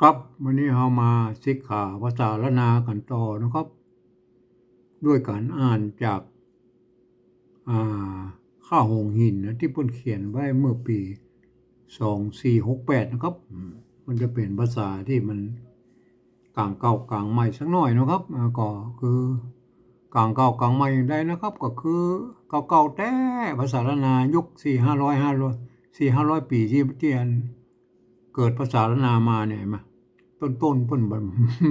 ครับวันนี้เรามาศึกษาภาษาละนากันต่อนะครับด้วยการอ่านจากอ่าข้าวหงหินนะที่เพิ่นเขียนไว้เมื่อปี2468นะครับมันจะเป็นภาษาที่มันกลางเก่ากลางใหม่สักหน่อยนะครับก็คือกลางเก่ากลางใหม่ได้นะครับก็คือเก่าๆแต่ภาษาละนายุค400-500ปีที่อันเกิดภาษาละนามาเนี่ยมา ต้นเพิ่นบ่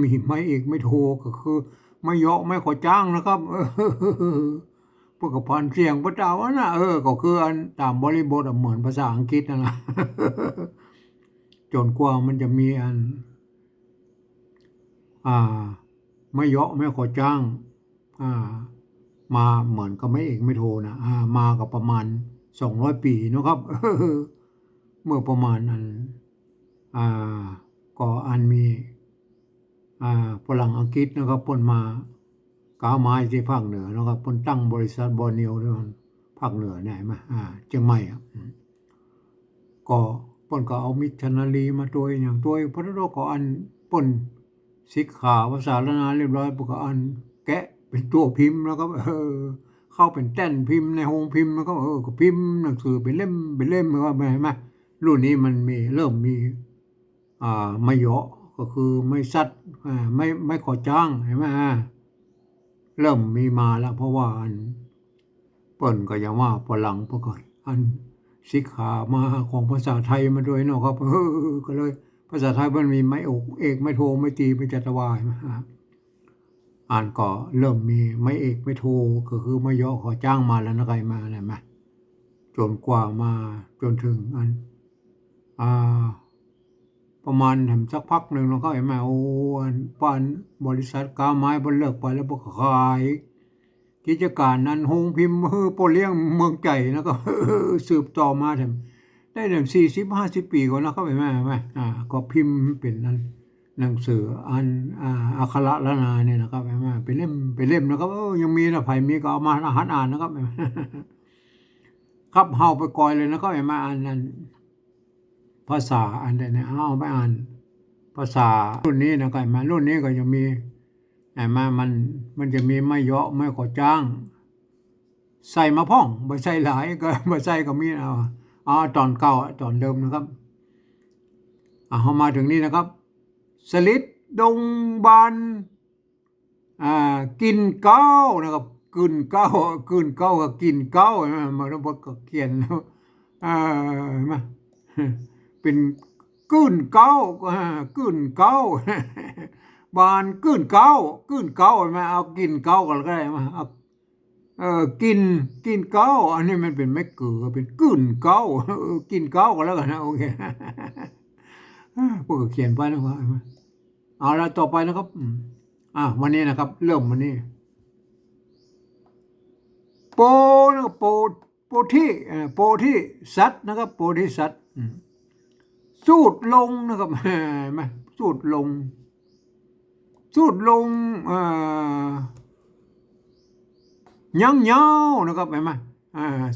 มีไม้เอกไม่โทก็คือไม่เหยาะไม่ขอจ้างนะครับพวกก็ผ่านเสียงพระเจ้าอะนะก็คืออันตามบริบทเหมือนภาษาอังกฤษนั่นล่ะจนกว่ามันจะมีอันอ่าไม่เหยาะไม่ขอจ้างอ่ามาเหมือนกับไม่เอกไม่โทนะมาก็ประมาณ200 ปีเนาะครับเมื่อประมาณนั้นอ่าก็อันมีฝรั่งอังกฤษนะครับเพิ่นมากาไม้ที่ภาคเหนือนะครับเพิ่นตั้งบริษัทบอร์เนียวด้วยมันภาคเหนือเนี่ยมาเชียงใหม่ก็เพิ่นก็เอามิชชันนารีมาตัวอย่างตัวพระโลก็อันเพิ่นศิกขาภาษาละนาเรียบร้อยเพิ่นก็อันแกะเป็นตัวพิมพ์แล้วก็เข้าเป็นแต้นพิมพ์ในโรงพิมพ์แล้วก็ก็พิมพ์หนังสือเป็นเล่มเป็นเล่มว่าเห็นไหมรุ่นนี้มันมีเริ่มมีไม่เหยาะก็คือไม่ซัดไม่ขอจ้างเห็นไหมเริ่มมีมาแล้วเพราะว่าอันเปิ่นก็ยังว่าฝรั่งเพิ่นก็อันศิกขามาของภาษาไทยมาด้วยเนาะครับก็เลยภาษาไทยมันมีไม่อกเอกไม่โทไม่ตีไม่จัตวาใช่ไหมอ่านก็เริ่มมีไม่เอกไม่โทก็คือไม่ย่อขอจ้างมาแล้วนะไกมาอะไรมาจนกว่ามาจนถึงอันอ่า ประมาณทำสักพักหนึ่งเราก็เห็นมาโอ้อันป้านบริษัทกาไม้บนเลิกไปแล้วก็ขายกิจการนั้นโฮงพิมพ์โปเลี้ยงเมืองใจแล้วก็สืบต่อมาทำได้ถึง40-50 ปีก่อนแล้วก็เห็นไหมก็พิมพ์เป็นนั้นหนังสืออันอักขระละนาเนี่ยนะครับเห็นไหมเป็นเล่มนะครับยังมีนะไผมีก็เอามาหัดอ่านนะครับครับเฮาไปกอยเลยนะครับเห็นไหมอันนั้นภาษาอันใดเนี่ยเอาไปอ่าน ภาษารุ่นนี้นะก็มารุ่นนี้ก็จะมีมามันจะมีไม่เยาะไม่ขอจ้างใส่มาพ่องบ่ใส่หลายก็บ่ใส่ก็มีเอาตอนเก่าตอนเดิมนะครับเอามาถึงนี้นะครับสลิดดงบานกินเก้านะครับกินเก้ากินเก้ากับกินเก้ามาแล้วบทก็เขียนมาเป็นกืนเก้ากืนเก้าบานกืนเก้ามาเอากินเก้าก็ได้มาเอากินเก้าอันนี้มันเป็นไม่เกือเป็นกืนเก้ากินเก้าก็แล้วกันนะโอเคพวกก็เขียนไปนะครับเอาละต่อไปนะครับวันนี้นะครับเริ่มวันนี้โปนะครับโปที่สัตว์นะครับโปที่สัตว์สูดลงนะครับเห็นไหมสูดลงยั้งเยาวนะครับเห็นไหม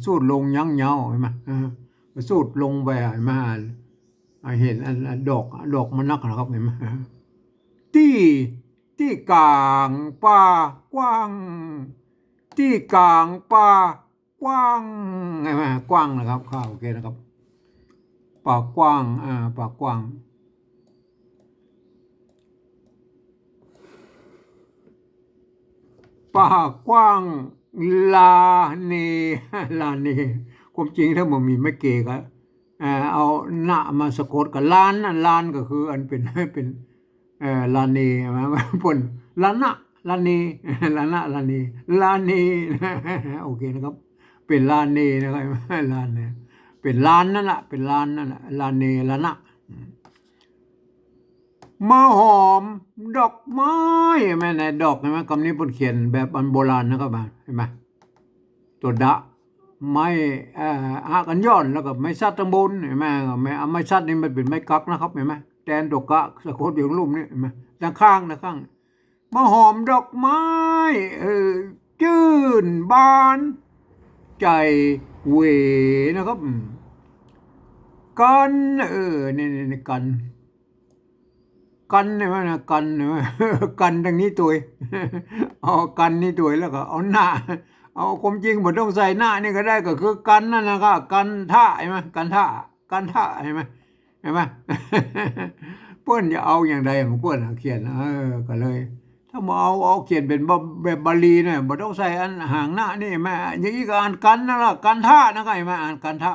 สูดลงยั้งเยาวเห็นไหมสูดลงไปเห็นไหมเห็นอันดอกมันนักนะครับเห็นไหมที่ที่กลางป่ากว้างที่กลางป่ากว้างเห็นไหมกว้างนะครับข้าวโอเคนะครับป่ากว้างป่ากว้างป่ากว้างลาเนลาเนความจริงถ้ามันมีไม่เกก็เอาหน้ามาสะกดกับล้านนั่นล้านก็คืออันเป็นลาเนมาปนลานะลาเนลานะลาเนลาเนโอเคนะครับเป็นลาเนนะครับลานเนเป็นล้านนั่นแหละเป็นล้านนั่นแหละลาเนลานะมาหอมดอกไม้แม่ไหนดอกเห็นไหมคำนี้ผมเขียนแบบอันโบราณนะครับเห็นไหมตัวดะไม้อากันย้อนแล้วก็ไม้ซัดตั้งบนเห็นไหมไม้ซัดนี่มันเป็นไม้กักนะครับเห็นไหมแทนดอกกะสะกดอยู่รูปนี่เห็นไหมด้านข้างมาหอมดอกไม้จื่นบานใจเวนะครับกันนี่กัน กันใช่ไหมนะกันใช่ไหมกันทางนี้ตัวเอากันนี่ตัวแล้วก็เอาหน้าเอาความจริงบ่ต้องใส่หน้านี่ก็ได้ก็คือกันนั่นนะครับกันท่าใช่ไหมกันท่ากันท่าใช่ไหมเห็นไหมเพื่อนจะเอาอย่างใดของเพื่อนเขียนก็เลย ถ้ามาเอาเขียนเป็นแบบบาลีเนี่ยบ่ต้องใส่อันห่างหน้านี่แม่อย่างนี้ก็อ่านกันนั่นล่ะกันท่านะก็ไอ้มาอ่านกันท่า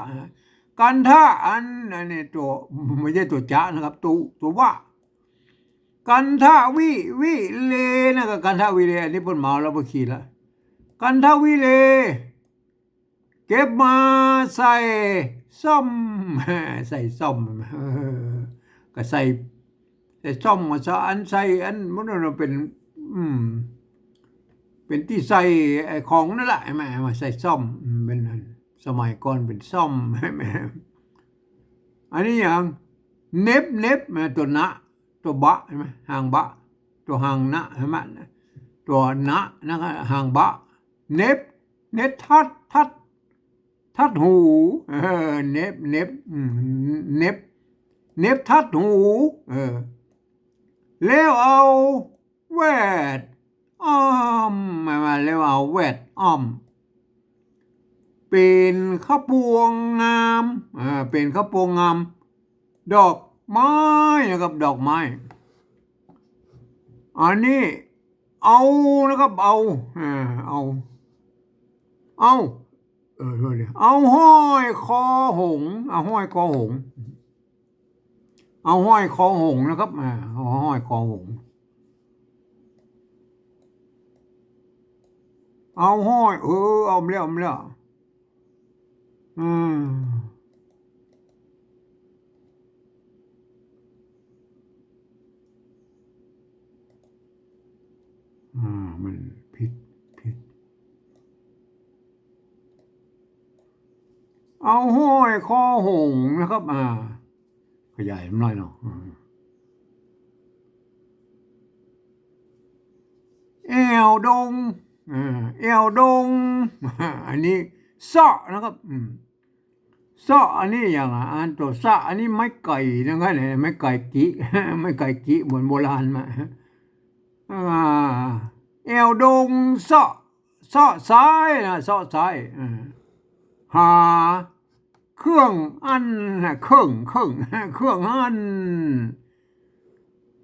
กันท่าอันนี้ตัวไม่ใช่ตัวจะนะครับตัวว่ากันท่าวิเลนะก็กันท่าวิเลอันนี้เพิ่นเมาแล้วบ่ขี่ละกันท่าวิเลเก็บมาใส่ซ่อมใส่ซ่อมก็ใส่ซ่อมมาซะอันใส่อันมันเป็นเป็นที่ใส่ของนั่นแหละแม่มาใส่ซ่อมเป็นสมัยก่อนเป็นซ่อมแม่อันนี้อย่างเน็บตัวนะตัวบะใช่ไหมหางบะตัวหางนะใช่ไหมตัวนะนะครับหางบะเน็บทัดหูเน็บเน็บทัดหูแล้วเอาแวดอ้อมมาแล้วเอาแวดอ้อมเป็นข้าวพวงงามเป็นข้าวพวงงามดอกไม้นะครับดอกไม้อันนี้เอานะครับเอาห้อยคอหงเอาห้อยคอหงเอาห้อยคอหงนะครับเอาห้อยคอหงเอาห้อยเอาแล้วมันผิดเอาห้อยคอหงนะครับขยายมันหน่อยเนาะแอวดงแอวดงอันนี้เสาะนะครับเสาะอันนี้อย่างอันตัวเสาะอันนี้ไม้ไก่นะครับไม้ไก่กิไม่ไก่กิเหมือนโบราณมาแอวดงเสาะซ้ายนะเสาะซ้ายหาเครื่องอันเครื่องอัน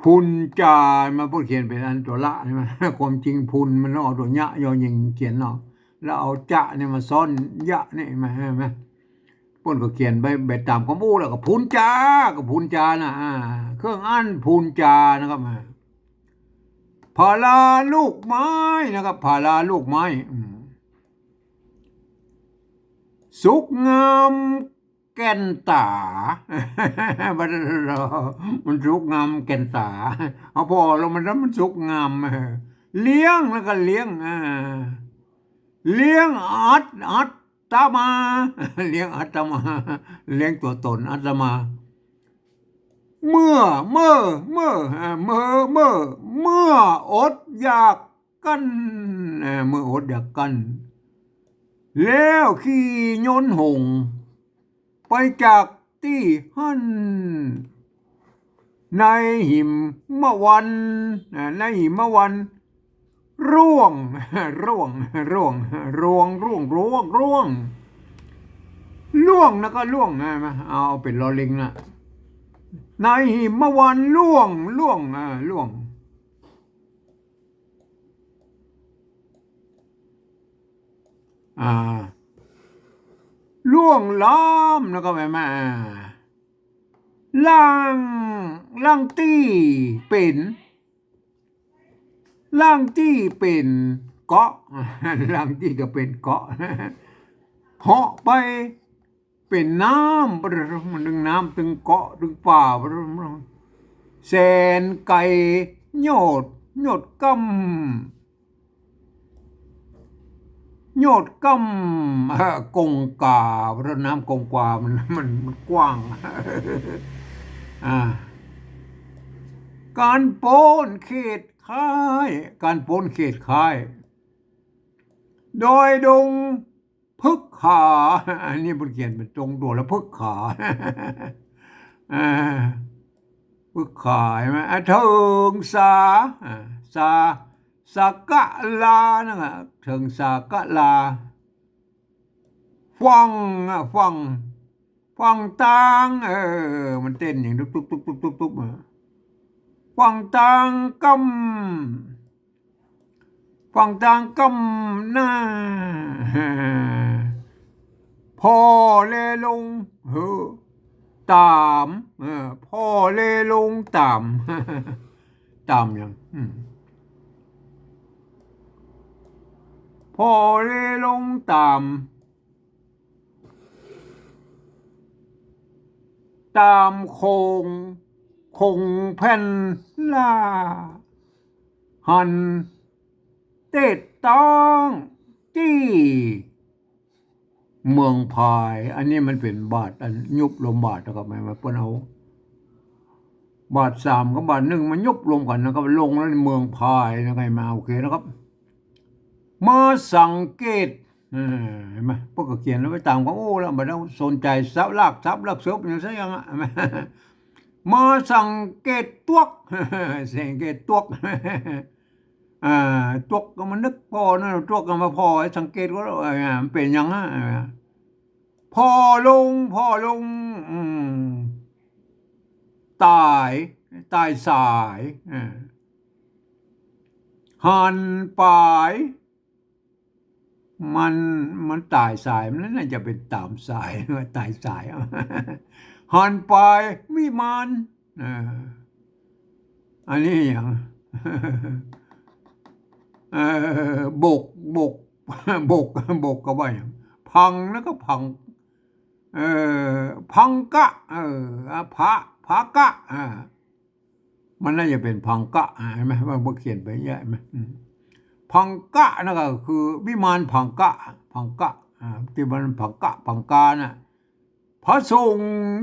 พุนจามาพูดเขียนเป็นอันตัวละใช่ไหมความจริงพุนมันต้องเอาตัวยะยอยิงเขียนเนาะแล้วเอาจะเนี่ยมาซ้อนยะนี่มาใช่ไหมพวกก็เขียนไปตามความอู้แล้วก็พุนจานะเครื่องอันพุนจานะครับพาราลูกไม้นะครับพาราลูกไม้สุกงามแก่นตามันสุกงามแก่นตาเอาพอเรามันสุกงามเลี้ยงแล้วก็เลี้ยงอัตมาเลี้ยงอัตมาเลี้ยงตัวตนอัตมาเมื่ออดอยากกันเมื่ออดอยากกันแล้วขี่ยนต์หงไปจากที่หันในหิมะวันร่วงนะก็ร่วงนะเอาเป็นลอลิงนะในหิมะวันร่วงล่วงล้อมแล้วก็ไปมาล่างตี้เป็นเกาะล่างตี้ก็เป็นเกาะเหาะไปเป็นน้ำมันดึงน้ำถึงเกาะถึงป่าแสนไก่โยดกำกงกาเพราะน้ำกงกามันกว้างการโปนเขตค่ายโดยดงพึกขาอันนี้บทเขียนเป็นตรงตัวแล้วพึกขา บึกขายไหมเถิงสาสาสากะลานะเถิงสากะลาฟังฟังฟังตังมันเต้นอย่างตุ๊บตุ๊บตุ๊บตุ๊บตุ๊บตุ๊บฟังตังกำฟังตังกำหน้าพ่อเลลงตามพ่อเลลงตามตามยังพ่อเลลงตามโคงแผ่นลาหันเตดต้องจี้เมืองพายอันนี้มันเป็นบาทอันยุบลมบาทนะครับมาเปิ้นเอาบาทสามกับบาทหนึ่งมันยุบรวมกันนะครับลงแล้วเมืองพายนะครับมาโอเคนะครับมาสังเกตเห็นไหมพวกก็เขียนแล้วไปตามก็โอ้แล้วไม่ต้องสนใจซับลากเสืออย่างเสียยังอ่ะมาสังเกตตัวสังเกตตัวตัวก็มันนึกพอนะตัวก็มาพอสังเกตก็เป็นยังอ่ะพอลงตายสายหันปลายมันตายสายมันน่าจะเป็นตามสายตายสายหันปลายวิมานอันนี้อย่างบกก็ว่าอย่างพังแล้วก็พังพังกะพากะมันน่าจะเป็นพังกะเห็นไหมว่าเขียนไปเยอะไหมพังกะนั่นก็คือวิมานพังกะที่มันพังกาน่ะพระทรง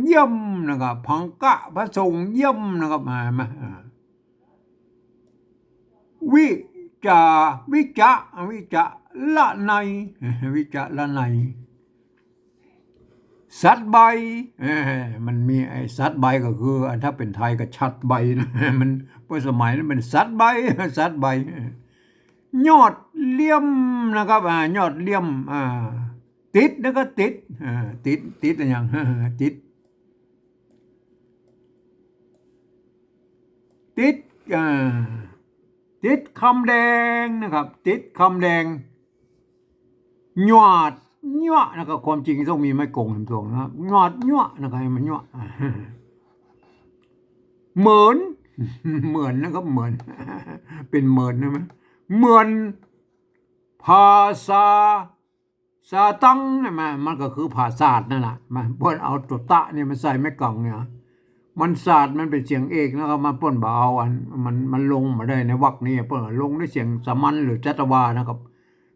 เยี่ยมนะครับพังกะพระทรงเยี่ยมนะครับมาวิจาละในสัตว์ใบมันมีไอ้สัตว์ใบก็คือถ้าเป็นไทยก็ชัดใบนะมันเพราะสมัยนั้นเป็นสัตว์ใบยอดเลี่ยมนะครับยอดเลี่ยมติดแล้วก็ติดอะไรอย่างติดคำแดงนะครับติดคำแดงยอดนะครับความจริงต้องมีไม้กงทำตรงนะครับยอดนะครับมันยอดเหมือนนะครับเหมือนเป็นเหมือนนะมั้ยเหมือนภาษาตังนี่มันก็คือภาษานั่นแหละมาเพิ่นเอาตัวตะนี่มันใส่ไม่กล่องเนี่ยมันศาสตร์มันเป็นเสียงเอกนะครับมาเพิ่นบ่เอาอันมันลงมาได้ในวรรคนี้เพิ่นลงด้วยเสียงสามัญหรือจัตวานะครับ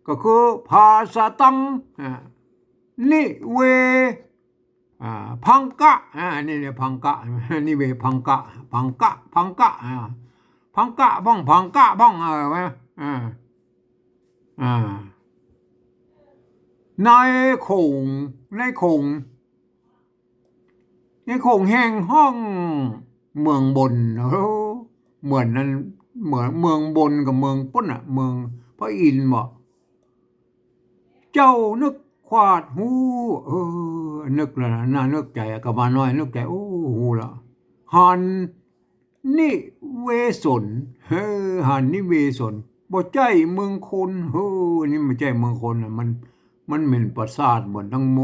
ก็คือภาษาตังนิเวพังกะนี่เนี่ยพังกะนิเวพังกะพังกะบ้องพังกะบ้องในโขงแห่งห้องเมืองบนเหมือนนั้นเหมือนเมืองบนกับเมืองปุ้นเมืองพระอินทร์บ่เจ้านึกควาดหูนึกแล้วนะน่านึกใจกับมาน้อยนึกใจโอ้หูละหันนิเวศนหันนิเวศนบ่ใจเมืองคนนี่ไม่ใช่เมืองคนมันเป็นปราสาทเหมือนทั้งเ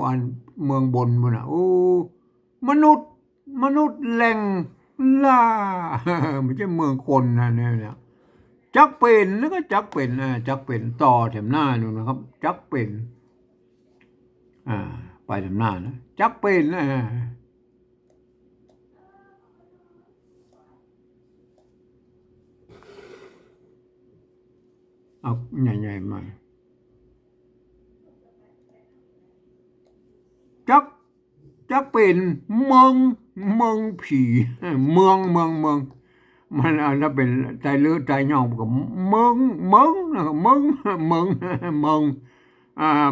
มืองบนบ่น่ะโอ้มนุษย์แหล่งล่าไม่ใช่เมืองคนนะเนี่ยจักเป็นแล้วก็จักเป็นต่อแถมหน้านู่นนะครับจักเป็นไปแถมหน้านะจักเป็นเอาใหญ่ๆมาจักเป็นเมืองผีเมืองมันถ้าเป็นใจเลือดใจย่องก็เมืองนะครับเมือง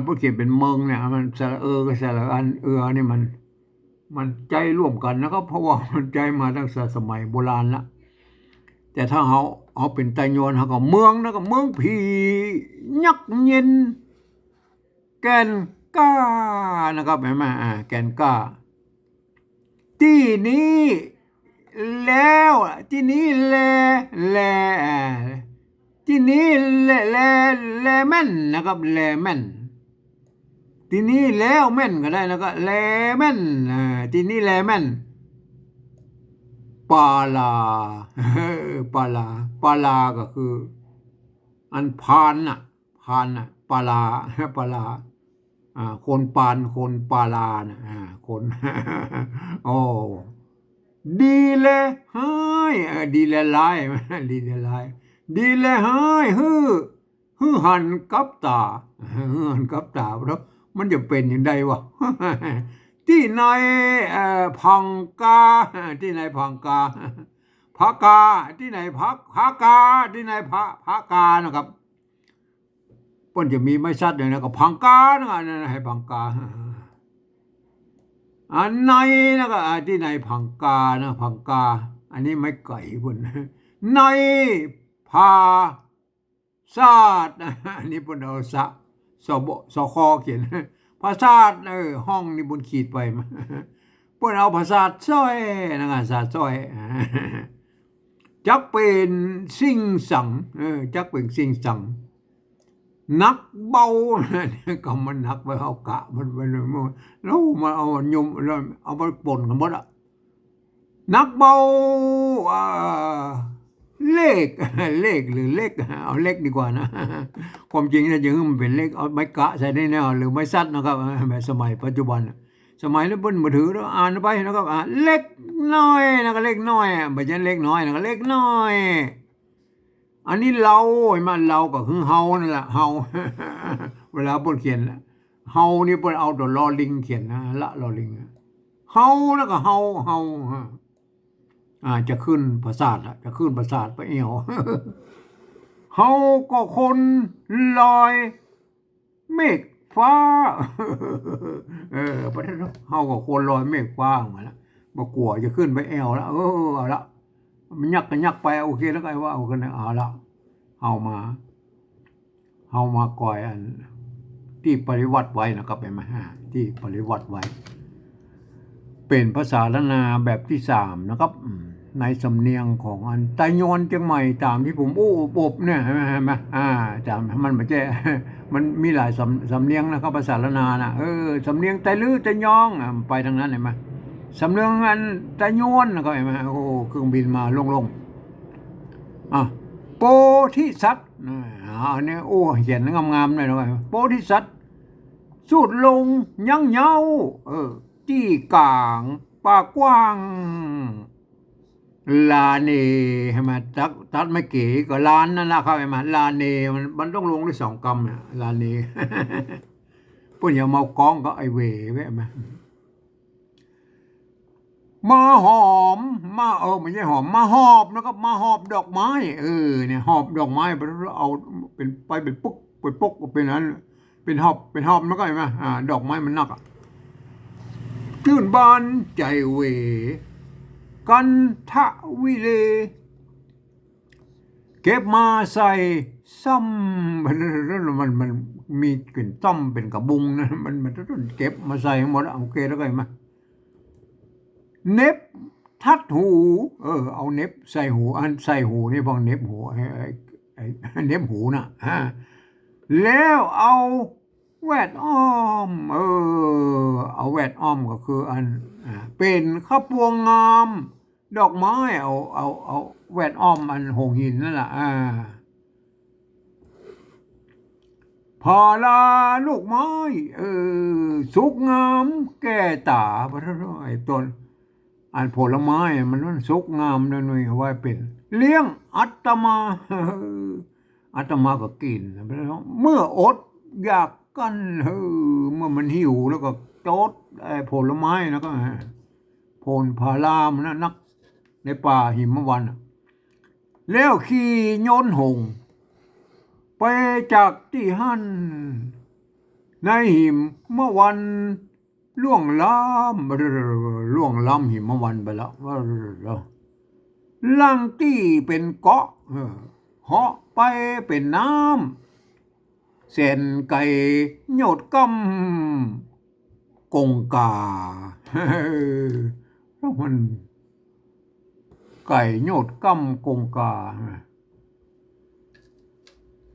ผู้เขียนเป็นเมืองเนี่ยมันสระก็สระอันนี่มัน มันใจร่วมกันนะครับเพราะว่ามันใจมาตั้งแต่สมัยโบราณละแต่ถ้าเอาเป็นไตโยนเขาก็เมืองนะก็เมืองผียักษ์เย็นแกนก้านะครับเห็นไหมแกนก้าที่นี้แล้วที่นี้แลที่นี้แลแม่นนะครับแลแม่นที่นี้แล้วแม่นก็ได้นะครับแลแม่นที่นี้แลแม่นปาลาปาลาปาลาก็คืออันพานน่ะพานน่ะปาลาปาลาคนปานคนปาลานะคนโอ้ดีเลยเฮ้ยดีเลยลายดีเลยลายดีเลยเฮ้ยฮือหันกับตาหันกับตาเพราะมันจะเป็นอย่างไรวะที่ในพังกาที่ในพังกาพากาที่ไหนพากาที่ไหนพากานะครับเพิ่นจะมีไม้ชัดเลยนะก็พังกานะให้พังกาอันในนะก็ที่ไหนพังกานะพังกาอันนี้ไม่ไก่พุ่นในพาซาดอันนี้พุ่นเอาสคอเขียนภาษาห้องนี่บนขีดไปมาเพิ่นเอาภาษาซ้อยนะภาษาซ้อยจักเป็นสิ่งสังจักเป็นสิ่งสังนักเบาก็มันนักไปเอากะมันไปเลยแล้วมาเอายมเอาไปป่นกันหมดอ่ะนักเบาเลขหรือเลขเอาเลขดีกว่านะความจริงนะยังมันเป็นเลขเอาไม้กะใส่ได้แน่หรือไม้ซัดนะครับแบบสมัยปัจจุบันสมัยนั้นเพิ่นมือถือแล้วอ่านไปนะครับเล็กน้อยนะก็เล็กน้อยไม่ใช่เล็กน้อยนะก็เล็กน้อยอันนี้เรามันเราก็คือเฮานั่นแหละเฮาเวลาเพิ่นเขียนเฮานี่เพิ่นเอาตัวลอลิงเขียนนะละลอลิงเฮาแล้วก็เฮาจะขึ้นประสาทจะขึ้นประสาทไปเอวเฮาก็คนลอยเมฆฟ้าประเทศเฮาก็คนลอยเมฆฟ้ามาแล้วบ่กลัวจะขึ้นไปแอวแล้วเอาละมันยักกันยักไปโอเคแล้วก็ว่าเอากันเอาละเฮามาก่อยอันที่ปริวัติไว้นะครับเป็นมาที่ปริวัติไว้เป็นภาษาล้านนาแบบที่3นะครับในสำเนียงของอันไตโยนเชียงใหม่ตามที่ผมอบเนี่ยใช่ไหมจำมันไม่ใช่มันมีหลายสำเนียงนะครับภาษาล้านนานะสำเนียงไตลื้อไตยองไปทางนั้นเห็นไหมสำเนียงอันไตโยนนะครับเห็นไหมโอ้เครื่องบินมาลงโพธิสัตว์อันนี้โอ้เขียนงามๆเลยนะครับโพธิสัตว์สูดลงยังเยาจี้กลางปากกว้างลาเนใช่ไหมตัดไม่เก๋ก็ลานนั่นแหละครับเห็นไหมลาเนมันต้องลงด้วย2 กำนะลาเนพวกอย่าเมากองก็ไอเว่ไว้ไหมมาหอมมาไม่ใช่หอมมาหอบนะครับมาหอบดอกไม้เนี่ยหอบดอกไม้ไปเอาเป็นปุ๊กเป็นนั้นเป็นหอบแล้วก็เห็นไหมดอกไม้มันนักชื่นบานใจเวกันทะวิเลเก็บมาใส่ซ้ำมันมีกลิ่นซ้ำเป็นกระบุงนะมันต้องเก็บมาใส่หมดโอเคแล้วก็เห็นไหมเน็บทัดหูเอาเน็บใส่หูอันใส่หูนี่พอเน็บหูไอ้เน็บหูนะแล้วเอาแวดอ้อมเอาแวดอ้อมก็คืออันเป็นข้าวพวงงามดอกไม้เอาแวดอ้อมอันหงหินนั่นแหละพาลาลูกไม้สุกงามแก่ตาพระไอ้ต้นอันผลไม้มันสุกงามเลยหน่อยว่าเป็นเลี้ยงอัตมาก็กินเมื่ออดอยากกันเมื่อมันหิวแล้วก็โจดผลไม้แล้วก็ผลพารามนะนักในป่าหิมวันแล้วขี่โยนหงไปจากที่หั่นในหิมเมื่อวัน ล่วงล้ำล่วงล้ำหิมวันไปแล้วล่างตี้เป็นเกาะเหาะไปเป็นน้ำเส้นไก่โยดกำกงกาแล้วมันไก่โยดกำกงกา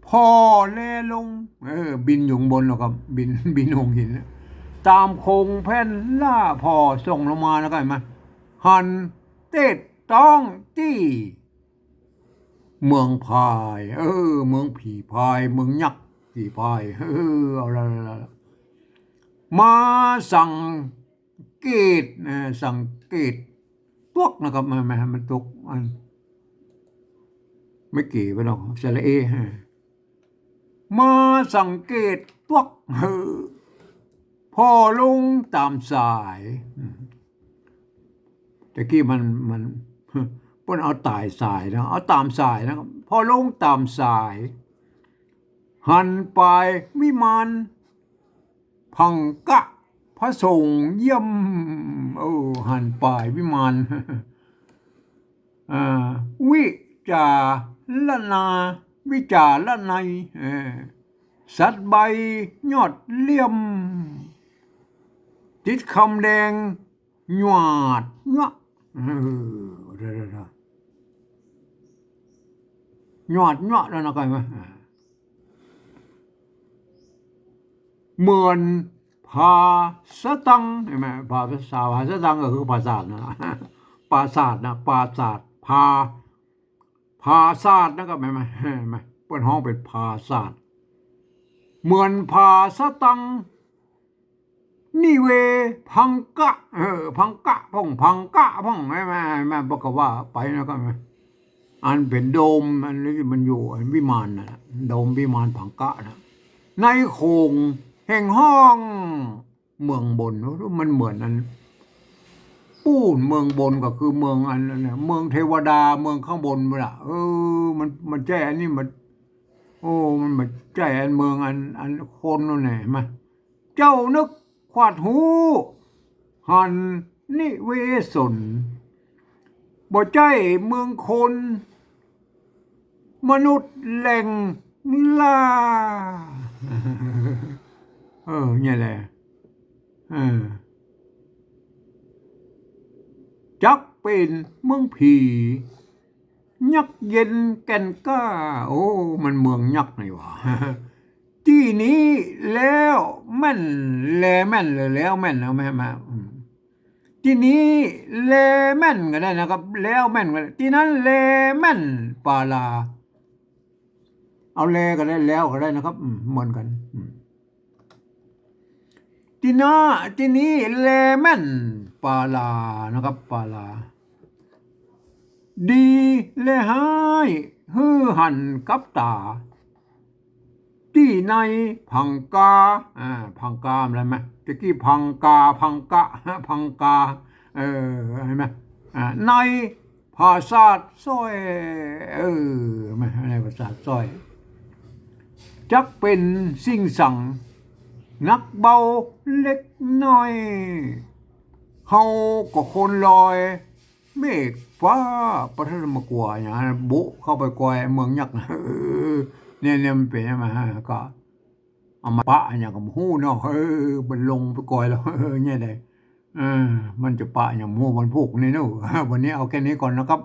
พอแลลงบินอยู่บนหรอกครับบินหงหินตามโคงแผ่นล่าพอส่งลงมาแล้วก็เห็นไหมหันเต็ดต้องจี้เมืองพายเมืองผีพายเมืองยักษ์ผีพายเอาละมาสั่งเกตสังเกตตวกนะครับมันตกมันไม่เก๋ไปหรอกสระเอมาสังเกตตวกพอลงตามสายตะกี้มันเพิ่นเอาตายสายนะเอาตามสายนะครับพอลงตามสาย หันไปวิมานพังกะพระสงฆ์เยี่ยมหันไปวิมานวิจาลนาวิจาลในสัตว์ใบยอดเลี่ยมติดคำแดงหยวดเงาะหยวดเงาะแล้วนะกันไหมเหมือนภาษาตังเห็นไหมภาษาตังก็คือภาษานะปราสาทนะปราสาทภาษาทนะครับเห็นไหมเปิ้นห้องเป็นภาษาทเหมือนภาษาตังนี่เวพังกะพังกะพังกะไม่บอกว่าไปนะครับอันเป็นโดมอันนี้มันอยู่วิมานนะโดมวิมานพังกะนะในโคงแห่งห้องเมืองบนมันเหมือนนั้นปูนเมืองบนก็คือเมืองอันนั้นเมืองเทวดาเมืองข้างบนมันละมันแจ้อันนี้มันมันมาแจ้อันเมืองอันคนนั่นแหละมาเจ้านึกขวาดหูหันนิเวศนบ่ใจเมืองคนมนุษย์แหล่งล่าเนี่ยแหละจักเป็นเมืองผียักษ์เย็นแก่นกล้ามันเมืองยักษ์นี่หว่าที่นี้แล้วแม่นแลแม่นเลยแล้วแม่นเอามาที่นี้แลแม่นก็ได้นะครับแล้วแม่นก็ได้ที่นั้นแลแม่นปาลาเอาแลก็ได้แล้วก็ได้นะครับเหมือนกันที่นี้แลแม่นปาลานะครับปาลาดีแลหายหันกับตาที่ในพังกาพังกาอะไรไหมตะกี้พังกาพังกะพังกาเห็นไหมในภาษาสร้อยไม่ในภาษาสร้อยจักเป็นสิ่งสั่งนักเบาเล็กน้อยเฮาก็คนลอยเมฆฟ้าประทัดมากว่าอย่างนั้นบุเข้าไปกวยเมืองยักษ์เนี่ยมันเป็นมาก็เอามาปะอย่างกับหู้เนาะมันลงไปกวยแล้วเนี่ยได้มันจะปะอย่างหู้วันพุกนี่เนาะวันนี้เอาแค่นี้ก่อนนะครับ